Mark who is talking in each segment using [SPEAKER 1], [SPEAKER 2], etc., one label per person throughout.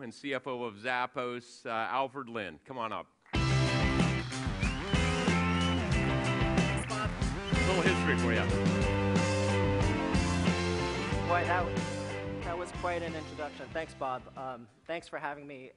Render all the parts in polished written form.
[SPEAKER 1] and CFO of Zappos, Alfred Lin. Come on up. A little history for you.
[SPEAKER 2] Boy, that was quite an introduction. Thanks, Bob. Thanks for having me.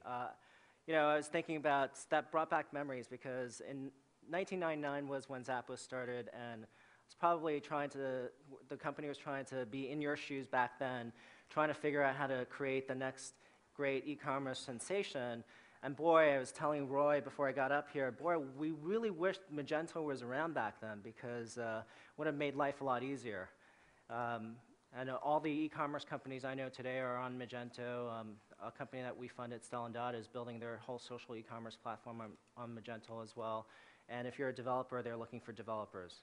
[SPEAKER 2] You know, I was thinking about, that brought back memories because in 1999 was when Zappos started, and it's probably the company was trying to be in your shoes back then, trying to figure out how to create the next great e-commerce sensation. And boy, I was telling Roy before I got up here, boy, we really wished Magento was around back then because it would have made life a lot easier. And all the e-commerce companies I know today are on Magento. A company that we funded, Stella & Dot, is building their whole social e-commerce platform on Magento as well. And if you're a developer, they're looking for developers.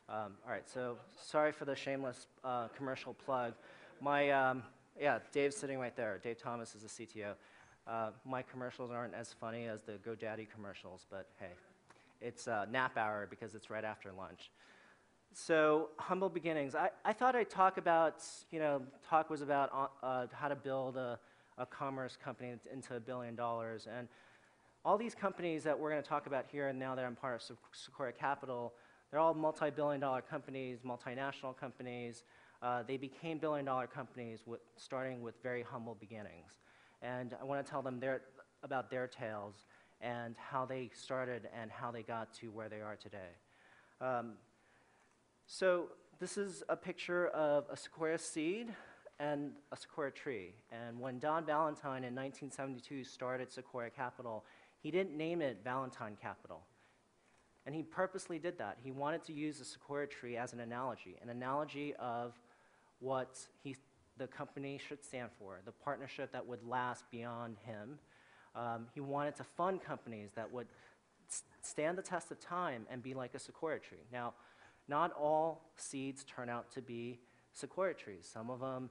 [SPEAKER 2] All right, so sorry for the shameless commercial plug. Yeah, Dave's sitting right there. Dave Thomas is the CTO. My commercials aren't as funny as the GoDaddy commercials, but hey, it's nap hour because it's right after lunch. So, humble beginnings. I thought I'd talk about, talk was about how to build a commerce company into $1 billion. And all these companies that we're going to talk about here and now that I'm part of Sequoia Capital, they're all multi-billion-dollar companies, multinational companies. They became billion-dollar companies starting with very humble beginnings. And I want to tell them about their tales and how they started and how they got to where they are today. So this is a picture of a sequoia seed and a sequoia tree. And when Don Valentine in 1972 started Sequoia Capital, he didn't name it Valentine Capital. And he purposely did that. He wanted to use the sequoia tree as an analogy of what the company should stand for, the partnership that would last beyond him. He wanted to fund companies that would stand the test of time and be like a sequoia tree. Now, not all seeds turn out to be sequoia trees. Some of them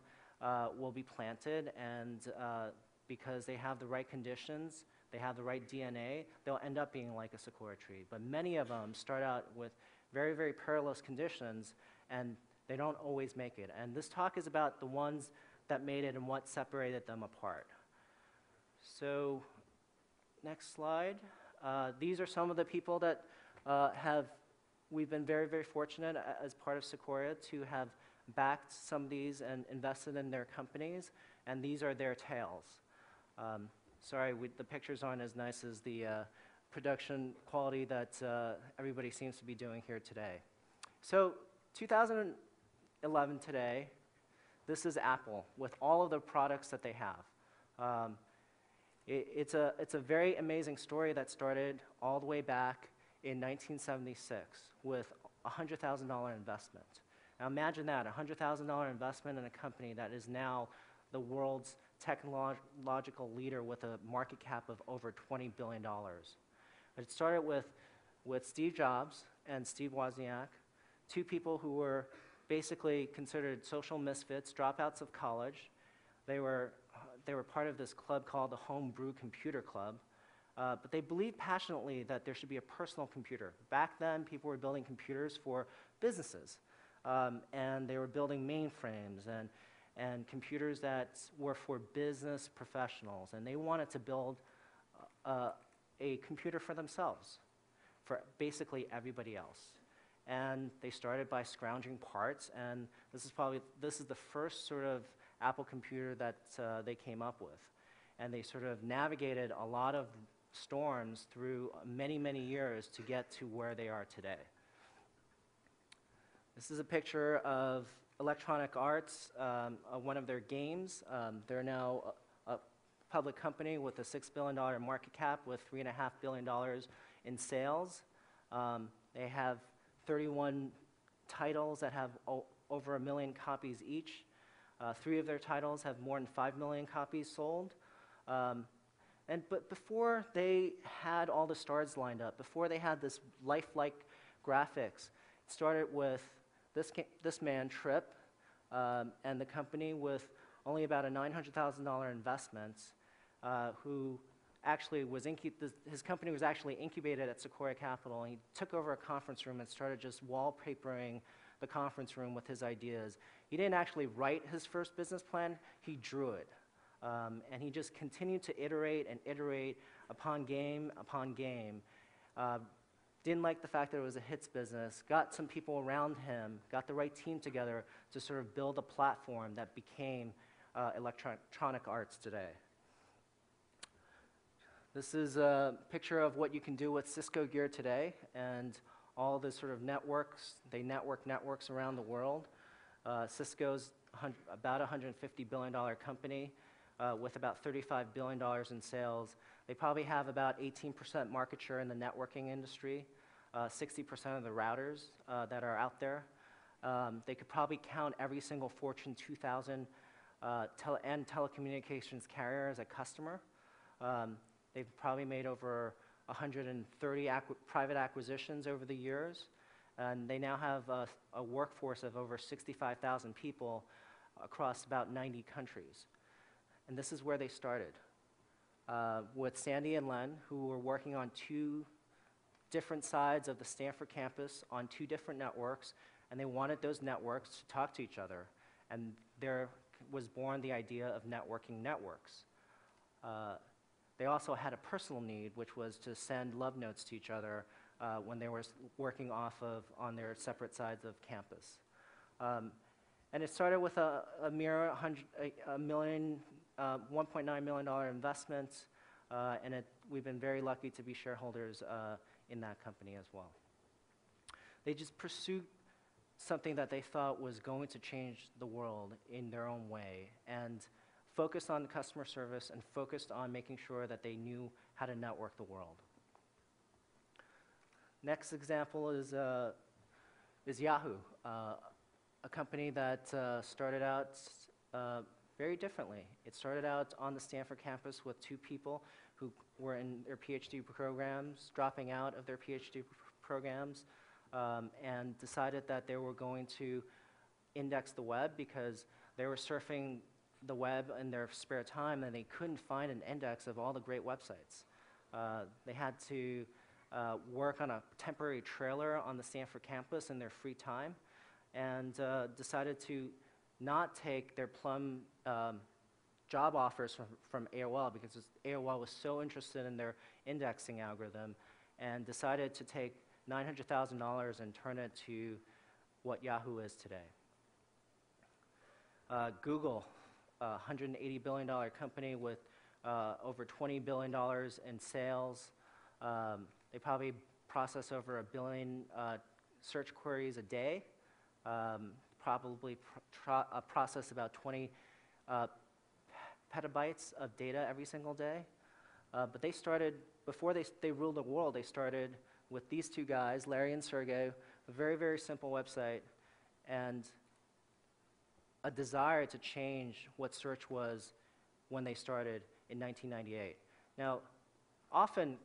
[SPEAKER 2] will be planted, and because they have the right conditions, they have the right DNA, they'll end up being like a sequoia tree. But many of them start out with very, very perilous conditions, and they don't always make it. And this talk is about the ones that made it and what separated them apart. So, next slide. These are some of the people that we've been very, very fortunate as part of Sequoia to have backed some of these and invested in their companies, and these are their tales. Sorry, the pictures aren't as nice as the production quality that everybody seems to be doing here today. So, 2011 today, this is Apple with all of the products that they have. It's a very amazing story that started all the way back in 1976 with a $100,000 investment. Now imagine that, a $100,000 investment in a company that is now the world's technological leader with a market cap of over $20 billion. It started with Steve Jobs and Steve Wozniak, two people who were basically considered social misfits, dropouts of college. They were part of this club called the Home Brew Computer Club. But they believed passionately that there should be a personal computer. Back then, people were building computers for businesses. And they were building mainframes and computers that were for business professionals. And they wanted to build a computer for themselves, for basically everybody else. And they started by scrounging parts. And this is the first sort of Apple computer that they came up with. And they sort of navigated a lot of storms through many, many years to get to where they are today. This is a picture of Electronic Arts, one of their games. They're now a public company with a $6 billion market cap with $3.5 billion in sales. They have 31 titles that have over 1 million copies each. 3 of their titles have more than 5 million copies sold. But before they had all the stars lined up, before they had this lifelike graphics, it started with this man, Tripp, and the company with only about a $900,000 investment, who actually was his company was actually incubated at Sequoia Capital. And he took over a conference room and started just wallpapering the conference room with his ideas. He didn't actually write his first business plan, he drew it. And he just continued to iterate and iterate upon game upon game. Didn't like the fact that it was a hits business, got some people around him, got the right team together to sort of build a platform that became electronic arts today. This is a picture of what you can do with Cisco gear today, and all the sort of networks. They networks around the world. Cisco's about a $150 billion company with about $35 billion in sales. They probably have about 18% market share in the networking industry, 60% of the routers that are out there. They could probably count every single Fortune 2000 and telecommunications carrier as a customer. They've probably made over 130 private acquisitions over the years, and they now have a workforce of over 65,000 people across about 90 countries. And this is where they started, with Sandy and Len, who were working on two different sides of the Stanford campus on two different networks, and they wanted those networks to talk to each other. And there was born the idea of networking networks. They also had a personal need, which was to send love notes to each other when they were working on their separate sides of campus. And it started with a mere $1.9 million investment, and we've been very lucky to be shareholders in that company as well. They just pursued something that they thought was going to change the world in their own way, and focused on customer service and focused on making sure that they knew how to network the world. Next example is Yahoo, a company that started out very differently. It started out on the Stanford campus with two people who were in their PhD programs, dropping out of their PhD programs, and decided that they were going to index the web because they were surfing the web in their spare time and they couldn't find an index of all the great websites. They had to work on a temporary trailer on the Stanford campus in their free time, and decided to not take their plum job offers from AOL because AOL was so interested in their indexing algorithm, and decided to take $900,000 and turn it to what Yahoo is today. Google, a $180 billion company with over $20 billion in sales. They probably process over 1 billion search queries a day, probably process about 20 petabytes of data every single day. But they started, before they ruled the world, they started with these two guys, Larry and Sergey, a very, very simple website, and a desire to change what search was when they started in 1998. Now, often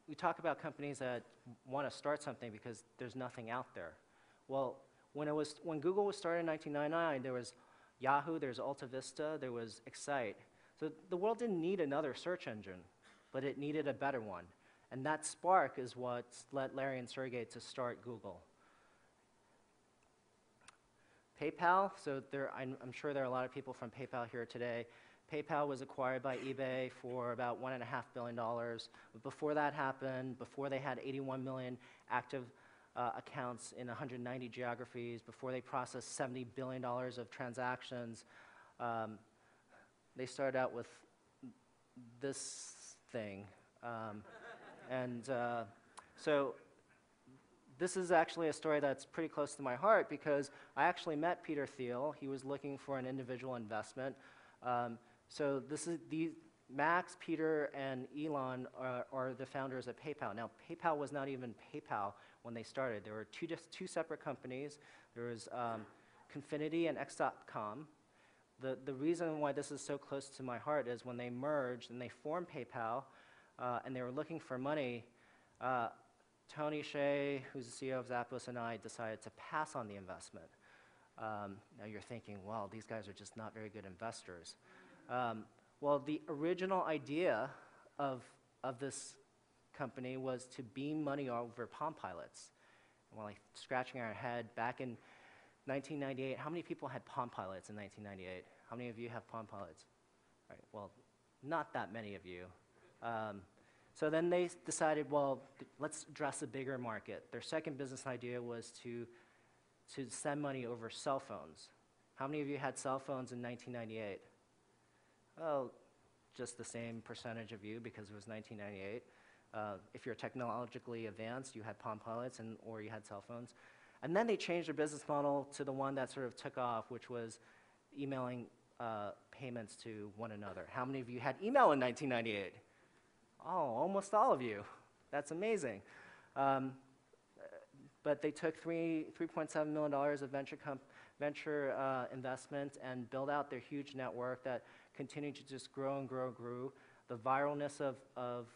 [SPEAKER 2] we talk about companies that want to start something because there's nothing out there. Well, when Google was started in 1999, there was Yahoo, there was Alta Vista, there was Excite. So the world didn't need another search engine, but it needed a better one. And that spark is what led Larry and Sergey to start Google. PayPal, so I'm sure there are a lot of people from PayPal here today. PayPal was acquired by eBay for about $1.5 billion. But before that happened, before they had 81 million active accounts in 190 geographies, before they processed $70 billion of transactions, they started out with this thing. So this is actually a story that's pretty close to my heart because I actually met Peter Thiel. He was looking for an individual investment. So Max, Peter, and Elon are the founders of PayPal. Now, PayPal was not even PayPal when they started. There were two separate companies. There was Confinity and X.com. The reason why this is so close to my heart is when they merged and they formed PayPal, and they were looking for money, Tony Hsieh, who's the CEO of Zappos, and I decided to pass on the investment. Now you're thinking, well, these guys are just not very good investors. Well, the original idea of this company was to beam money over Palm Pilots. And we're like scratching our head. Back in 1998, how many people had Palm Pilots in 1998? How many of you have Palm Pilots? Right, well, not that many of you. So then they decided, well, let's address a bigger market. Their second business idea was to send money over cell phones. How many of you had cell phones in 1998? Oh, just the same percentage of you because it was 1998. If you're technologically advanced, you had Palm Pilots or you had cell phones. And then they changed their business model to the one that sort of took off, which was emailing payments to one another. How many of you had email in 1998? Oh, almost all of you. That's amazing. But they took $3.7 million of venture investment and built out their huge network that continued to just grow and grow and grew. The viralness of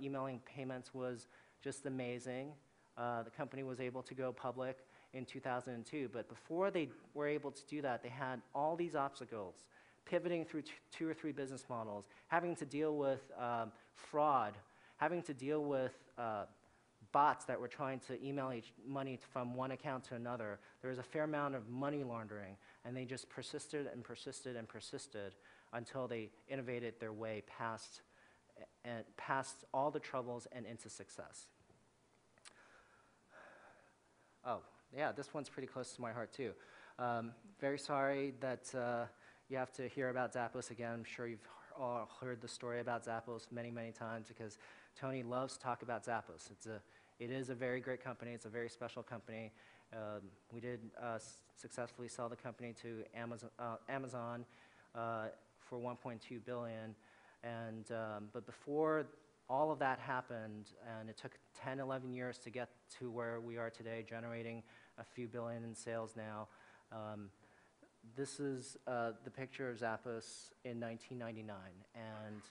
[SPEAKER 2] emailing payments was just amazing. The company was able to go public in 2002, but before they were able to do that, they had all these obstacles, pivoting through two or three business models, having to deal with fraud, having to deal with bots that were trying to email money from one account to another. There was a fair amount of money laundering, and they just persisted and persisted and persisted until they innovated their way past all the troubles and into success. Oh, yeah, this one's pretty close to my heart too. Very sorry that you have to hear about Zappos again. I'm sure you've all heard the story about Zappos many, many times because Tony loves to talk about Zappos. It is a very great company. It's a very special company. We did successfully sell the company to Amazon for $1.2 billion. But before all of that happened, and it took 10, 11 years to get to where we are today, generating a few billion in sales now. This is the picture of Zappos in 1999. And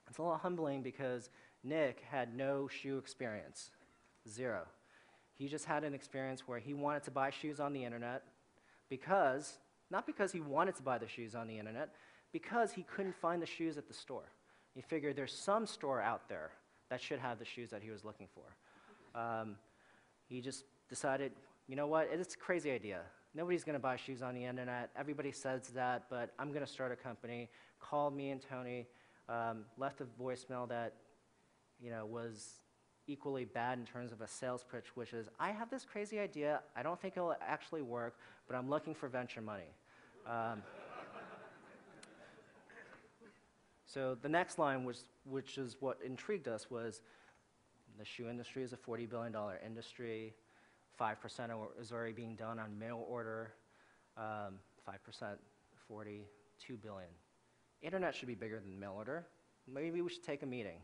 [SPEAKER 2] it's a little humbling because Nick had no shoe experience, zero. He just had an experience where he wanted to buy shoes on the internet not because he wanted to buy the shoes on the internet, because he couldn't find the shoes at the store. He figured there's some store out there that should have the shoes that he was looking for. He just decided, you know what, it's a crazy idea. Nobody's going to buy shoes on the internet. Everybody says that, but I'm going to start a company. Called me and Tony, left a voicemail that was equally bad in terms of a sales pitch, which is, I have this crazy idea. I don't think it'll actually work, but I'm looking for venture money. So the next line, which is what intrigued us, was the shoe industry is a $40 billion industry. 5% is already being done on mail order. 5%, 42 billion. Internet should be bigger than mail order. Maybe we should take a meeting.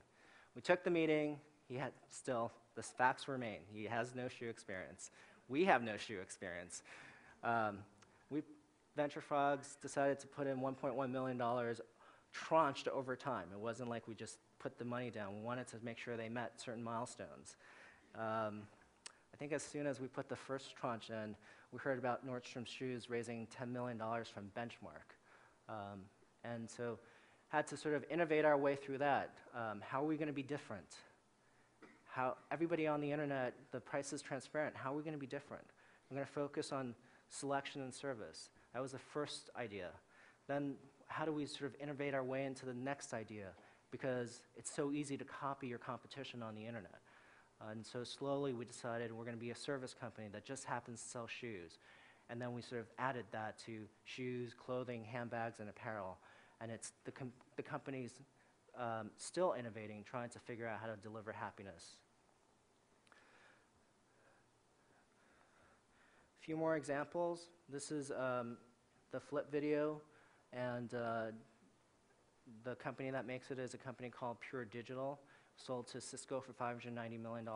[SPEAKER 2] We took the meeting. The facts remain. He has no shoe experience. We have no shoe experience. Venture Frogs decided to put in $1.1 million tranched over time. It wasn't like we just put the money down. We wanted to make sure they met certain milestones. I think as soon as we put the first tranche in, we heard about Nordstrom Shoes raising $10 million from Benchmark. And so had to sort of innovate our way through that. How are we going to be different? Everybody on the internet, the price is transparent. How are we going to be different? We're going to focus on selection and service. That was the first idea. Then how do we sort of innovate our way into the next idea? Because it's so easy to copy your competition on the internet. And so slowly we decided we're going to be a service company that just happens to sell shoes. And then we sort of added that to shoes, clothing, handbags, and apparel. And it's the company's still innovating, trying to figure out how to deliver happiness. A few more examples. This is the Flip video, and the company that makes it is a company called Pure Digital, sold to Cisco for $590 million.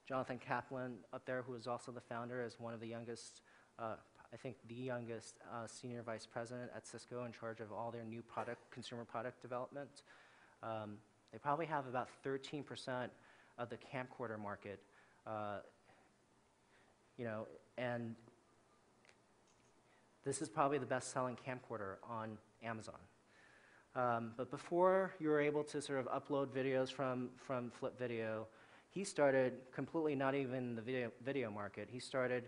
[SPEAKER 2] Jonathan Kaplan up there, who is also the founder, is one of the youngest, I think the youngest senior vice president at Cisco, in charge of all their new consumer product development. They probably have about 13% of the camcorder market, and this is probably the best-selling camcorder on Amazon. But before you were able to sort of upload videos from Flip Video, he started completely not even in the video market. He started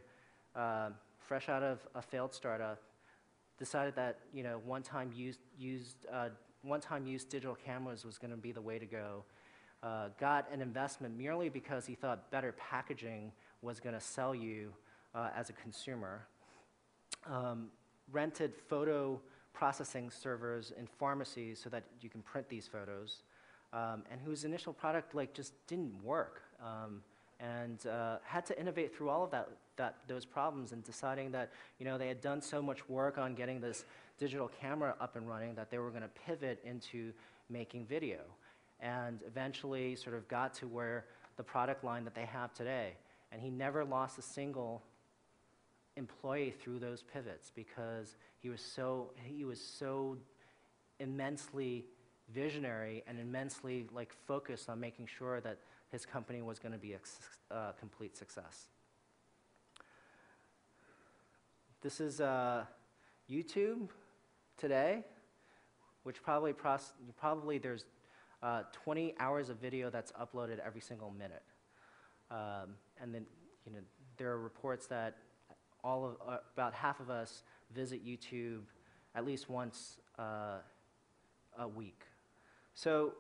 [SPEAKER 2] fresh out of a failed startup, decided that one-time use digital cameras was going to be the way to go. Got an investment merely because he thought better packaging was going to sell you as a consumer. Rented photo processing servers in pharmacies so that you can print these photos, and whose initial product just didn't work, and had to innovate through all of those problems, and deciding that they had done so much work on getting this digital camera up and running that they were going to pivot into making video, and eventually sort of got to where the product line that they have today. And he never lost a single employee through those pivots because he was so immensely visionary and immensely focused on making sure that his company was going to be a complete success. This is YouTube today, which probably there's 20 hours of video that's uploaded every single minute. And then there are reports that about half of us visit YouTube at least once a week. So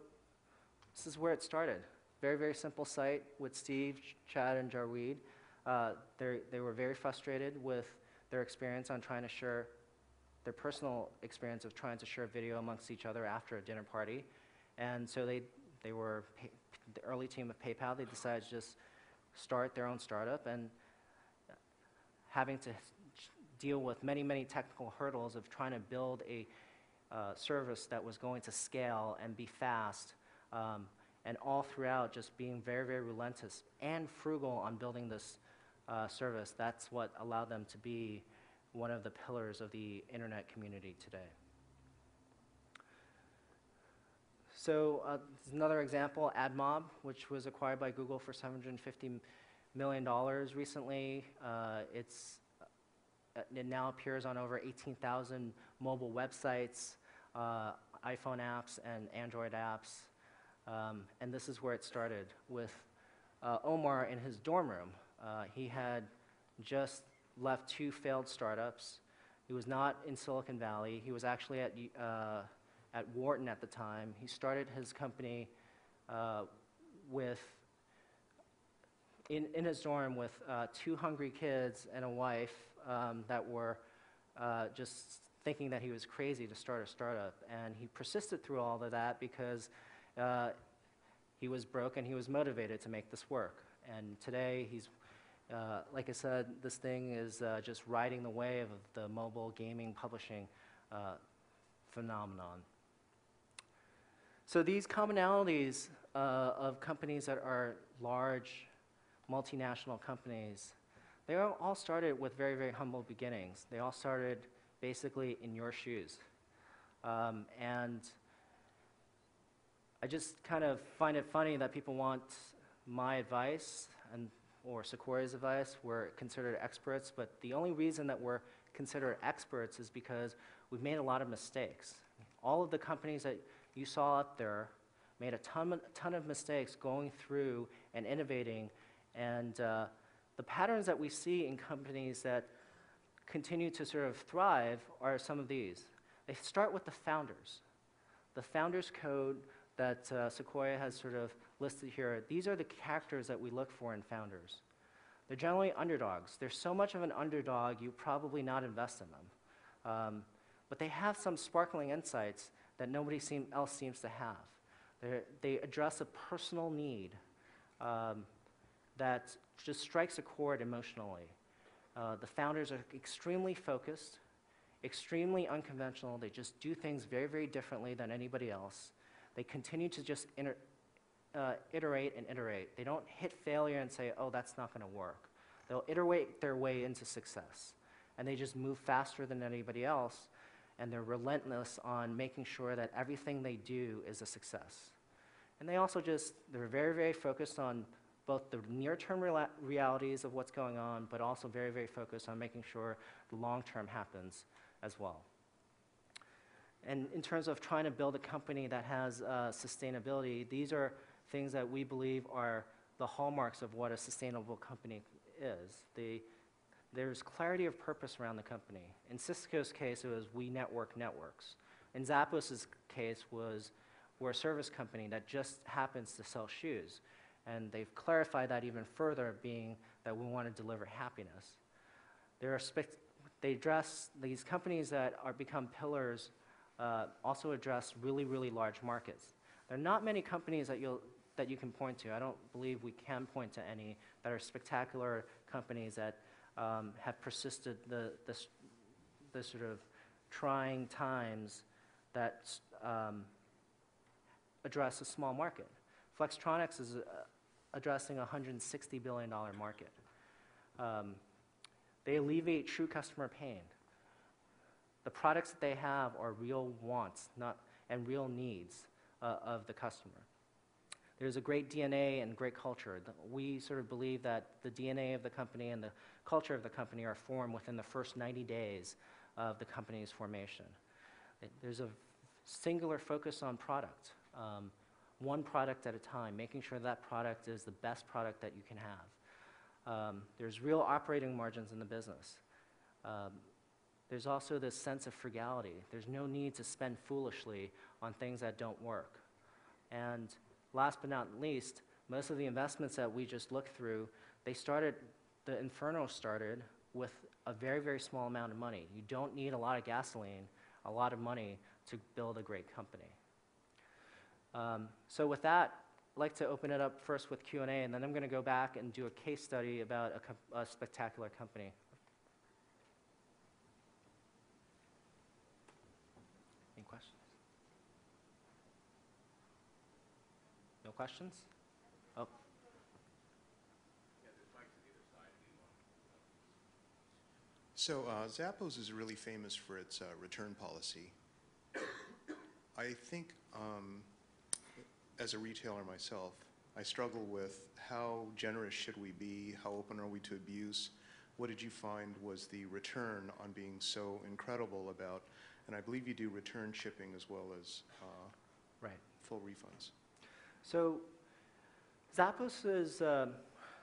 [SPEAKER 2] this is where it started. Very, very simple site with Steve, Chad, and Jarweed. They were very frustrated with their experience on trying to share, their personal experience of trying to share video amongst each other after a dinner party. And so they were, the early team of PayPal, they decided to just start their own startup, and having to deal with many, many technical hurdles of trying to build a service that was going to scale and be fast, and all throughout just being very, very relentless and frugal on building this service. That's what allowed them to be one of the pillars of the internet community today. So this is another example, AdMob, which was acquired by Google for $750 million recently. It now appears on over 18,000 mobile websites, iPhone apps, and Android apps. And this is where it started with Omar in his dorm room. He had just left 2 failed startups. He was not in Silicon Valley. He was actually at Wharton at the time. He started his company in his dorm with 2 hungry kids and a wife that were just thinking that he was crazy to start a startup. And he persisted through all of that because he was broke and he was motivated to make this work. And today he's, like I said, this thing is just riding the wave of the mobile gaming publishing phenomenon. So these commonalities of companies that are large, multinational companies, they all started with very, very humble beginnings. They all started basically in your shoes. And I just kind of find it funny that people want my advice or Sequoia's advice. We're considered experts, but the only reason that we're considered experts is because we've made a lot of mistakes. All of the companies that you saw up there made a ton of mistakes going through and innovating, and the patterns that we see in companies that continue to sort of thrive are some of these. They start with the founders. The founders code that Sequoia has sort of listed here, these are the characters that we look for in founders. They're generally underdogs. They're so much of an underdog, you probably not invest in them. But they have some sparkling insights that nobody else seems to have. They address a personal need that just strikes a chord emotionally. The founders are extremely focused, extremely unconventional. They just do things very, very differently than anybody else. They continue to just iterate and iterate. They don't hit failure and say, oh, that's not going to work. They'll iterate their way into success. And they just move faster than anybody else, and they're relentless on making sure that everything they do is a success. And they also they're very, very focused on both the near-term realities of what's going on, but also very, very focused on making sure the long-term happens as well. And in terms of trying to build a company that has sustainability, these are things that we believe are the hallmarks of what a sustainable company is. there's clarity of purpose around the company. In Cisco's case, it was we network networks. In Zappos' case was we're a service company that just happens to sell shoes. And they've clarified that even further, being that we want to deliver happiness. They address these companies that become pillars, also address really, really large markets. There are not many companies that you can point to. I don't believe we can point to any that are spectacular companies that have persisted the sort of trying times that address a small market. Flextronics is addressing a $160 billion market. They alleviate true customer pain. The products that they have are real wants and real needs of the customer. There's a great DNA and great culture. We sort of believe that the DNA of the company and the culture of the company are formed within the first 90 days of the company's formation. There's a singular focus on product, one product at a time, making sure that product is the best product that you can have. There's real operating margins in the business. There's also this sense of frugality. There's no need to spend foolishly on things that don't work. And last but not least, most of the investments that we just looked through, the Inferno started with a very, very small amount of money. You don't need a lot of gasoline, a lot of money to build a great company. So with that, I'd like to open it up first with Q&A, and then I'm going to go back and do a case study about a spectacular company. Any questions? No questions? Oh.
[SPEAKER 3] So Zappos is really famous for its return policy. I think, as a retailer myself, I struggle with how generous should we be, how open are we to abuse. What did you find was the return on being so incredible about, and I believe you do return shipping as well as
[SPEAKER 2] right.
[SPEAKER 3] full refunds.
[SPEAKER 2] So Zappos is,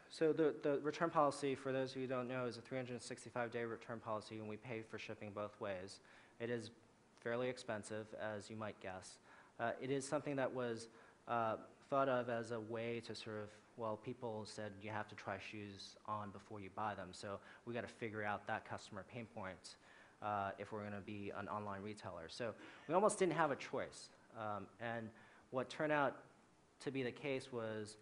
[SPEAKER 2] so the return policy, for those of you who don't know, is a 365-day return policy, and we pay for shipping both ways. It is fairly expensive, as you might guess. It is something that was thought of as a way to sort of, well, people said you have to try shoes on before you buy them, so we got to figure out that customer pain point if we're going to be an online retailer. So we almost didn't have a choice. And what turned out to be the case was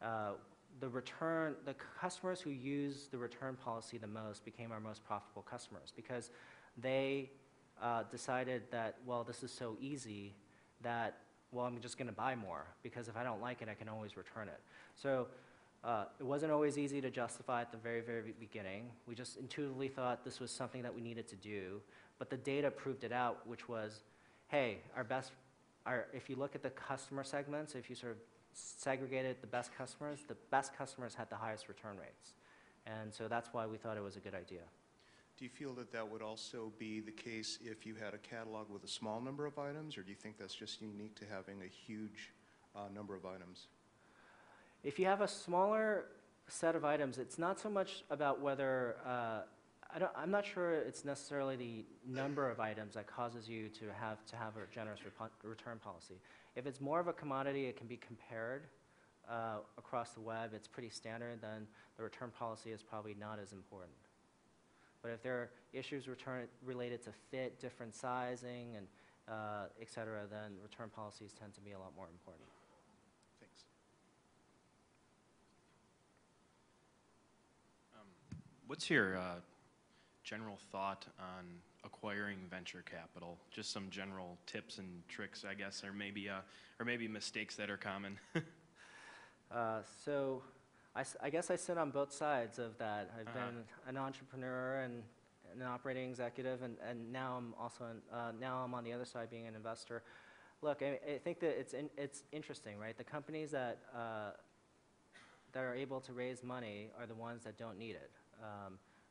[SPEAKER 2] the customers who used the return policy the most became our most profitable customers, because they decided that, well, this is so easy that, well, I'm just going to buy more, because if I don't like it, I can always return it. So it wasn't always easy to justify at the very, very beginning. We just intuitively thought this was something that we needed to do, but the data proved it out, which was, hey, if you look at the customer segments, if you sort of segregated the best customers had the highest return rates. And so that's why we thought it was a good idea.
[SPEAKER 3] Do you feel that that would also be the case if you had a catalog with a small number of items, or do you think that's just unique to having a huge number of items?
[SPEAKER 2] If you have a smaller set of items, it's not so much about whether, I'm not sure it's necessarily the number of items that causes you to have a generous return policy. If it's more of a commodity, it can be compared across the web, it's pretty standard, then the return policy is probably not as important. But if there are issues related to fit, different sizing, and et cetera, then return policies tend to be a lot more important.
[SPEAKER 3] Thanks.
[SPEAKER 4] What's your general thought on acquiring venture capital? Just some general tips and tricks, I guess, or maybe mistakes that are common.
[SPEAKER 2] So I guess I sit on both sides of that. I've been an entrepreneur and an operating executive, and now I'm also now I'm on the other side being an investor. Look, I think that it's interesting, right? The companies that are able to raise money are the ones that don't need it.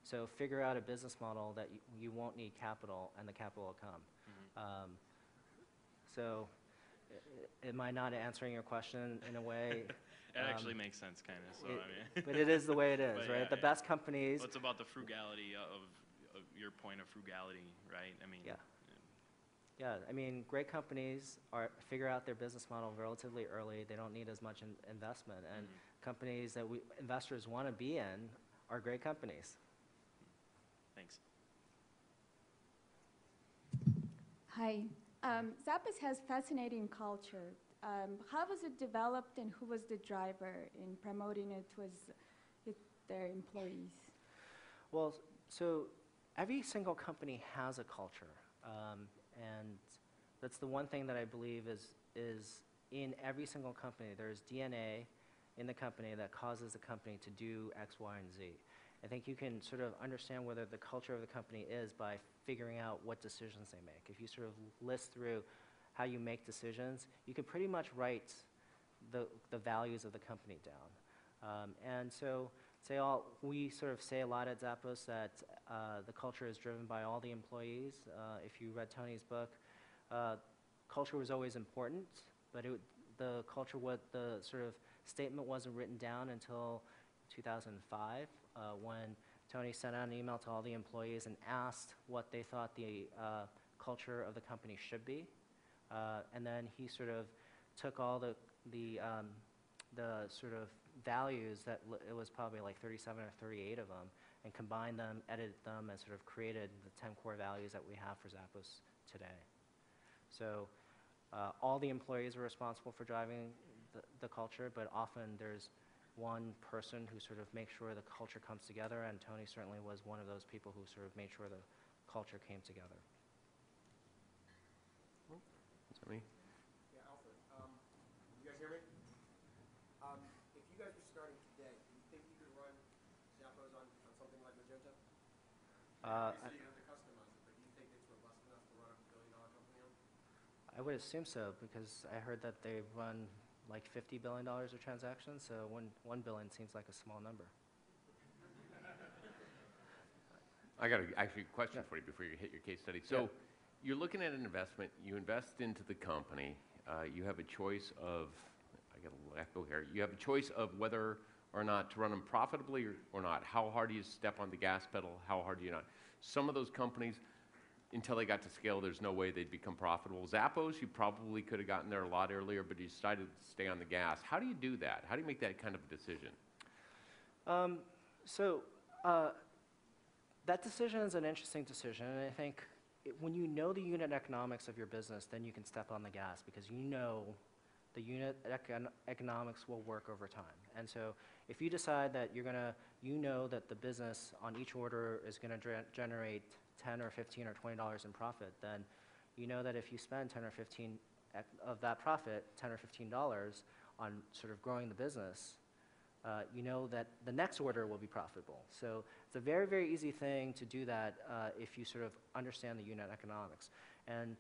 [SPEAKER 2] So figure out a business model that you won't need capital, and the capital will come.
[SPEAKER 4] Mm-hmm.
[SPEAKER 2] So Am I not answering your question in a way?
[SPEAKER 4] It actually makes sense, kind of. So I mean,
[SPEAKER 2] But it is the way it is,
[SPEAKER 4] But
[SPEAKER 2] right?
[SPEAKER 4] yeah,
[SPEAKER 2] The best companies.
[SPEAKER 4] well, it's about the frugality of your point of frugality, right? I mean,
[SPEAKER 2] Yeah. Yeah, I mean, great companies figure out their business model relatively early. They don't need as much investment, and companies that investors want to be in are great companies.
[SPEAKER 4] Thanks.
[SPEAKER 5] Hi. Zappos has fascinating culture. How was it developed, and who was the driver in promoting it with their employees?
[SPEAKER 2] Well, so every single company has a culture, and that's the one thing that I believe is in every single company. There's DNA in the company that causes the company to do X, Y, and Z. I think you can sort of understand whether the culture of the company is by figuring out what decisions they make. If you sort of list through how you make decisions, you can pretty much write the values of the company down. And so we sort of say a lot at Zappos that the culture is driven by all the employees. If you read Tony's book, culture was always important, but the sort of statement wasn't written down until 2005, when Tony sent out an email to all the employees and asked what they thought the culture of the company should be. And then he sort of took all the sort of values it was probably like 37 or 38 of them, and combined them, edited them, and sort of created the 10 core values that we have for Zappos today. So all the employees are responsible for driving the culture, but often there's one person who sort of makes sure the culture comes together, and Tony certainly was one of those people who sort of made sure the culture came together.
[SPEAKER 1] Is that me?
[SPEAKER 6] Yeah, Alfred. You guys hear me? If you guys were starting today, do you think you could run Zappos on something like Magento? Obviously, you have to customize it, but do you think it's robust enough to run a billion-dollar company on?
[SPEAKER 2] I would assume so, because I heard that they run like $50 billion of transactions, so $1 billion seems like a small number.
[SPEAKER 1] I got actually a question for you before you hit your case study. So you're looking at an investment. You invest into the company. You have a choice of, I got to echo here, you have a choice of whether or not to run them profitably or not. How hard do you step on the gas pedal? How hard do you not? Some of those companies, until they got to scale, there's no way they'd become profitable. Zappos, you probably could have gotten there a lot earlier, but you decided to stay on the gas. How do you do that? How do you make that kind of a decision?
[SPEAKER 2] That decision is an interesting decision, and I think when you know the unit economics of your business, then you can step on the gas, because you know the unit economics will work over time. And so if you decide that you know that the business on each order is going to generate 10 or 15 or $20 in profit, then you know that if you spend 10 or 15 of that profit, $10 or $15 on sort of growing the business, you know that the next order will be profitable. So it's a very, very easy thing to do that if you sort of understand the unit economics. And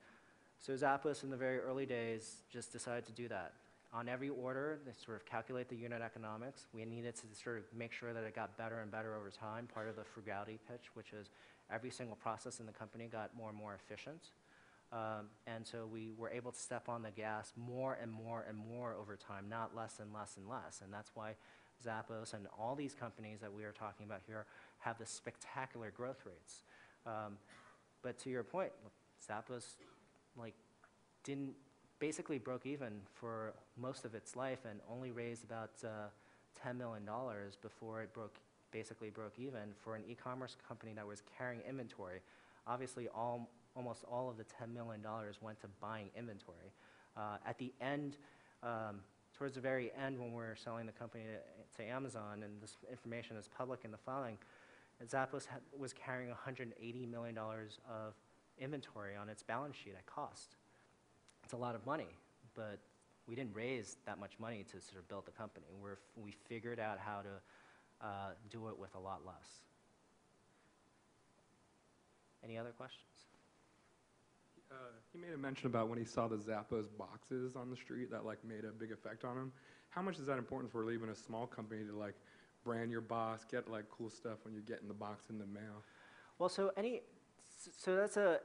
[SPEAKER 2] so Zappos in the very early days just decided to do that. On every order, they sort of calculate the unit economics. We needed to sort of make sure that it got better and better over time, part of the frugality pitch, which is every single process in the company got more and more efficient. And so we were able to step on the gas more and more and more over time, not less and less and less. And that's why Zappos and all these companies that we are talking about here have the spectacular growth rates. But to your point, Zappos basically broke even for most of its life and only raised about $10 million before it basically broke even for an e-commerce company that was carrying inventory. Obviously, almost all of the $10 million went to buying inventory. At the end, towards the very end, when we're selling the company to Amazon, and this information is public in the filing, Zappos was carrying $180 million of inventory on its balance sheet at cost. It's a lot of money, but we didn't raise that much money to sort of build the company. We figured out how to do it with a lot less. Any other questions?
[SPEAKER 7] He made a mention about when he saw the Zappos boxes on the street that made a big effect on him. How much is that important for even a small company to brand your box, get cool stuff when you're getting the box in the mail?
[SPEAKER 2] Well, so that's an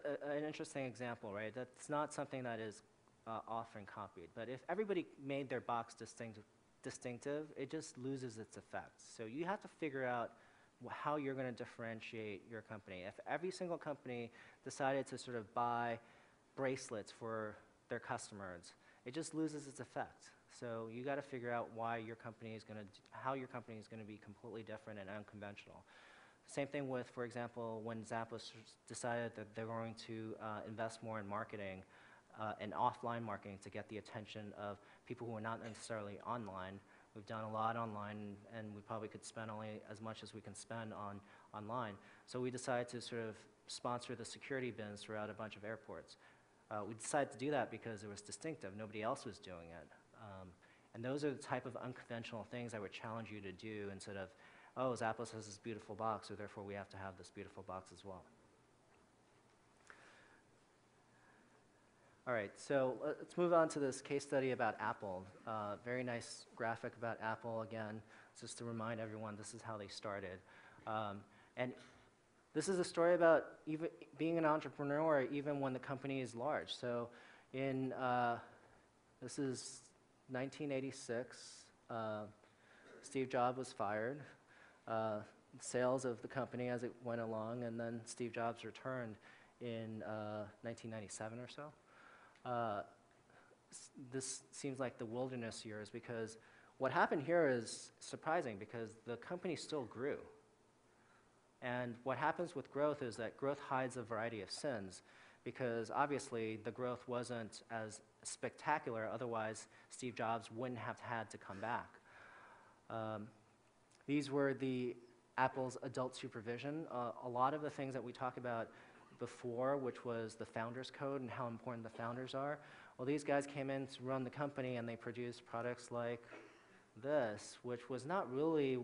[SPEAKER 2] interesting example, right? That's not something that is often copied. But if everybody made their box distinctive, it just loses its effect. So you have to figure out how you're going to differentiate your company. If every single company decided to sort of buy bracelets for their customers, it just loses its effect. So you got to figure out why your company is going to, how your company is going to be completely different and unconventional. Same thing with, for example, when Zappos decided that they're going to invest more in marketing and offline marketing to get the attention of people who are not necessarily online. We've done a lot online, and we probably could spend only as much as we can spend on online. So we decided to sort of sponsor the security bins throughout a bunch of airports. We decided to do that because it was distinctive. Nobody else was doing it. And those are the type of unconventional things I would challenge you to do instead of, oh, Zappos has this beautiful box, so therefore we have to have this beautiful box as well. All right, so let's move on to this case study about Apple. Very nice graphic about Apple, again, just to remind everyone this is how they started. And this is a story about even being an entrepreneur even when the company is large. So in, this is 1986, Steve Jobs was fired. Sales of the company as it went along, and then Steve Jobs returned in 1997 or so. This seems like the wilderness years because what happened here is surprising because the company still grew. And what happens with growth is that growth hides a variety of sins because obviously the growth wasn't as spectacular, otherwise Steve Jobs wouldn't have had to come back. These were the Apple's adult supervision. A lot of the things that we talked about before, which was the founders code and how important the founders are, well, these guys came in to run the company and they produced products like this, which was not really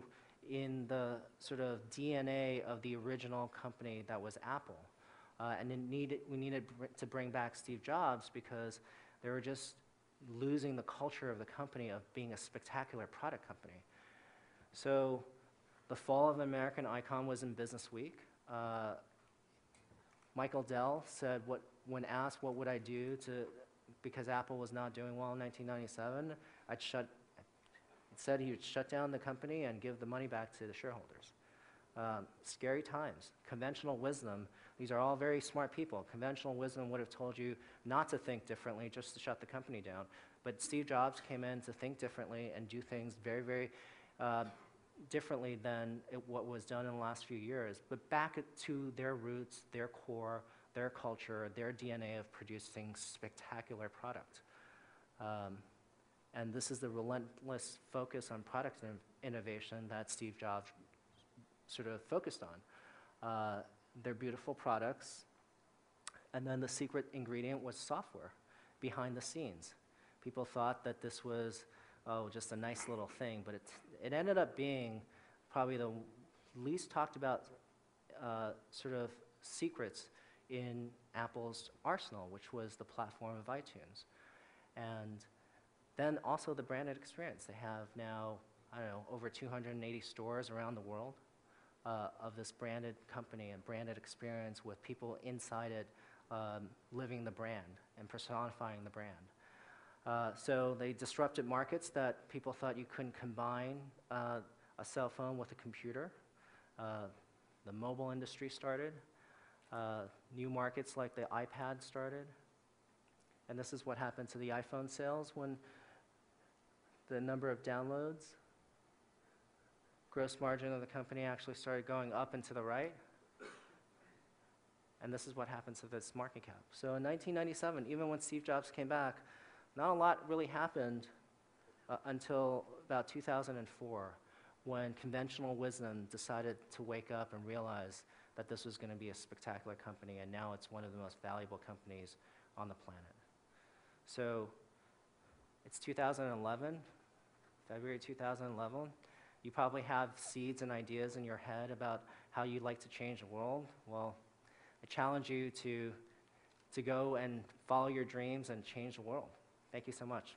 [SPEAKER 2] in the sort of DNA of the original company that was Apple. And we needed to bring back Steve Jobs because they were just losing the culture of the company of being a spectacular product company. So the fall of American Icon was in Business Week. Michael Dell said, when asked what would I do because Apple was not doing well in 1997, said he would shut down the company and give the money back to the shareholders. Scary times. Conventional wisdom, these are all very smart people. Conventional wisdom would have told you not to think differently, just to shut the company down. But Steve Jobs came in to think differently and do things very, very differently than what was done in the last few years, but back to their roots, their core, their culture, their DNA of producing spectacular product. And this is the relentless focus on product innovation that Steve Jobs sort of focused on. They're beautiful products, and then the secret ingredient was software behind the scenes. People thought that this was, oh, just a nice little thing, but it ended up being probably the least talked about sort of secrets in Apple's arsenal, which was the platform of iTunes. And then also the branded experience. They have now, I don't know, over 280 stores around the world of this branded company and branded experience with people inside it living the brand and personifying the brand. So they disrupted markets that people thought you couldn't combine a cell phone with a computer. The mobile industry started. New markets like the iPad started. And this is what happened to the iPhone sales when the number of downloads, gross margin of the company actually started going up and to the right. And this is what happened to this market cap. So in 1997, even when Steve Jobs came back, not a lot really happened until about 2004, when conventional wisdom decided to wake up and realize that this was going to be a spectacular company, and now it's one of the most valuable companies on the planet. So it's 2011, February 2011. You probably have seeds and ideas in your head about how you'd like to change the world. Well, I challenge you to go and follow your dreams and change the world. Thank you so much.